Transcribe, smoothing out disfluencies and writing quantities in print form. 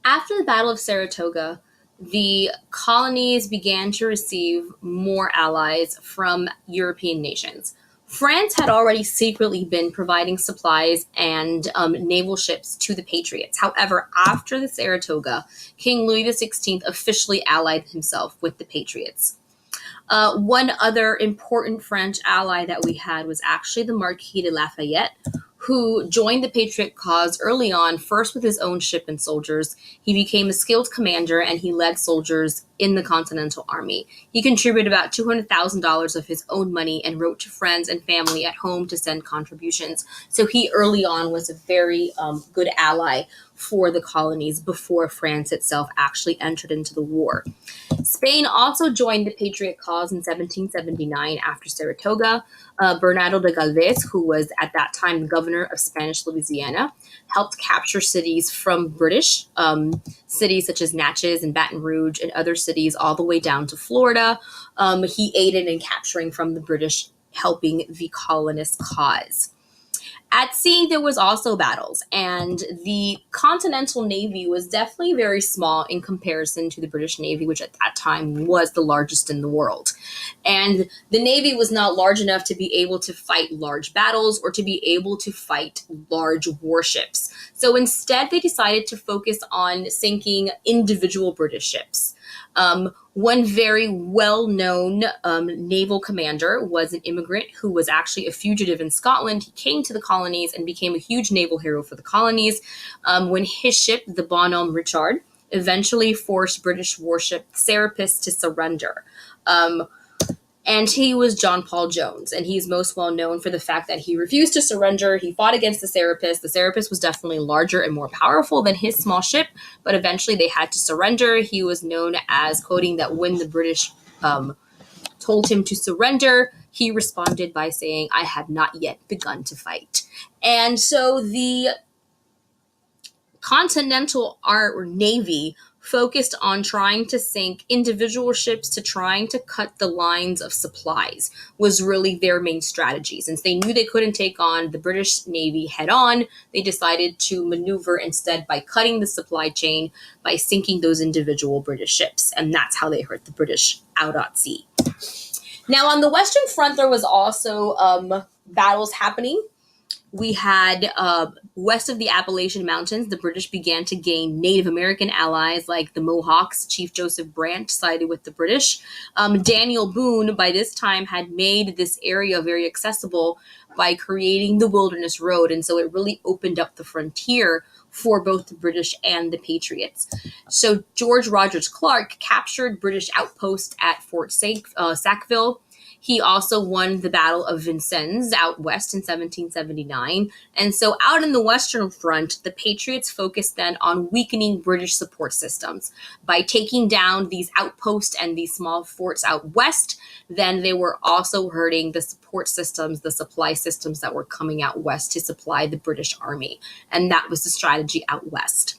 After the Battle of Saratoga, the colonies began to receive more allies from European nations. France had already secretly been providing supplies and naval ships to the Patriots. However, after the Saratoga, King Louis XVI officially allied himself with the Patriots. One other important French ally that we had was actually the Marquis de Lafayette, who joined the Patriot cause early on, first with his own ship and soldiers. He became a skilled commander and he led soldiers in the Continental Army. He contributed about $200,000 of his own money and wrote to friends and family at home to send contributions. So he early on was a very good ally for the colonies before France itself actually entered into the war. Spain also joined the Patriot cause in 1779 after Saratoga. Bernardo de Galvez, who was at that time the governor of Spanish Louisiana, helped capture cities from British, cities such as Natchez and Baton Rouge and other cities all the way down to Florida. He aided in capturing from the British, helping the colonist cause. At sea, there was also battles, and the Continental Navy was definitely very small in comparison to the British Navy, which at that time was the largest in the world. And the Navy was not large enough to be able to fight large battles or to be able to fight large warships. So instead, they decided to focus on sinking individual British ships. One very well-known naval commander was an immigrant who was actually a fugitive in Scotland. He came to the colonies and became a huge naval hero for the colonies when his ship, the Bonhomme Richard, eventually forced British warship Serapis to surrender. And he was John Paul Jones, and he's most well known for the fact that he refused to surrender. He fought against the Serapis. The Serapis was definitely larger and more powerful than his small ship, but eventually they had to surrender. He was known as quoting that when the British told him to surrender, he responded by saying, "I have not yet begun to fight." And so the Continental Navy focused on trying to sink individual ships to trying to cut the lines of supplies was really their main strategy. Since they knew they couldn't take on the British Navy head on, they decided to maneuver instead by cutting the supply chain by sinking those individual British ships. And that's how they hurt the British out at sea. Now, on the Western Front, there was also battles happening. We had west of the Appalachian Mountains, the British began to gain Native American allies like the Mohawks. Chief Joseph Brant sided with the British. Daniel Boone, by this time, had made this area very accessible by creating the Wilderness Road. And so it really opened up the frontier for both the British and the Patriots. So George Rogers Clark captured British outposts at Fort Sackville. He also won the Battle of Vincennes out west in 1779. And so out in the Western Front, the Patriots focused then on weakening British support systems. By taking down these outposts and these small forts out west, then they were also hurting the support systems, the supply systems that were coming out west to supply the British Army. And that was the strategy out west.